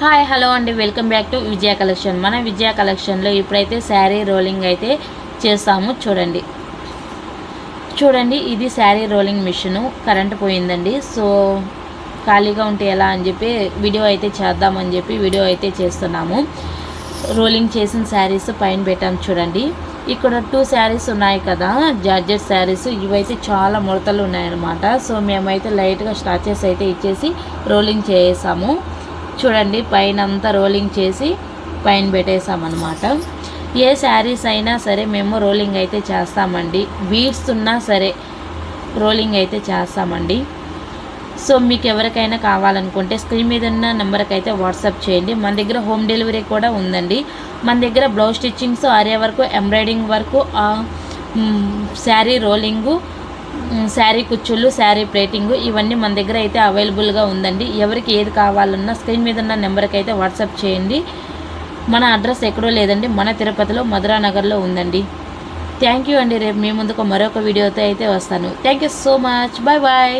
Hi hello అండి, welcome back to Vijaya collection. మన విజయ కలెక్షన్లో ఇప్పుడైతే శారీ రోలింగ్ అయితే చేస్తాము. చూడండి ఇది శారీ రోలింగ్ మిషను. కరెంట్ పోయిందండి, సో ఖాళీగా ఉంటే ఎలా అని చెప్పి వీడియో అయితే చేద్దామని చెప్పి వీడియో అయితే చేస్తున్నాము. రోలింగ్ చేసిన శారీస్ పైన పెట్టాము. చూడండి ఇక్కడ 2 శారీస్ ఉన్నాయి కదా, జార్జెట్ శారీస్. ఇవైతే చాలా ముడతలు ఉన్నాయన్నమాట. సో మేమైతే లైట్గా స్టాచెస్ అయితే ఇచ్చేసి రోలింగ్ చేసాము. చూడండి పైన అంతా రోలింగ్ చేసి పైన పెట్టేసామన్నమాట. ఏ శారీస్ అయినా సరే మేము రోలింగ్ అయితే చేస్తామండి. బీడ్స్ ఉన్నా సరే రోలింగ్ అయితే చేస్తామండి. సో మీకు ఎవరికైనా కావాలనుకుంటే స్క్రీన్ మీద ఉన్న నెంబర్కి అయితే వాట్సాప్ చేయండి. మన దగ్గర హోమ్ డెలివరీ కూడా ఉందండి. మన దగ్గర blouse stitchings, aari work, embroidering work, sari rolling, sari కుచ్చుళ్ళు, శారీ ప్లేటింగు ఇవన్నీ మన దగ్గర అయితే అవైలబుల్గా ఉందండి. ఎవరికి ఏది కావాలన్నా స్క్రీన్ మీద ఉన్న నెంబర్కి అయితే వాట్సాప్ చేయండి. మన అడ్రస్ ఎక్కడో లేదండి, మన తిరుపతిలో మధురానగర్లో ఉందండి. థ్యాంక్ యూ అండి. రేపు మీ ముందుకు మరొక వీడియోతో అయితే వస్తాను. Thank you so much. Bye bye.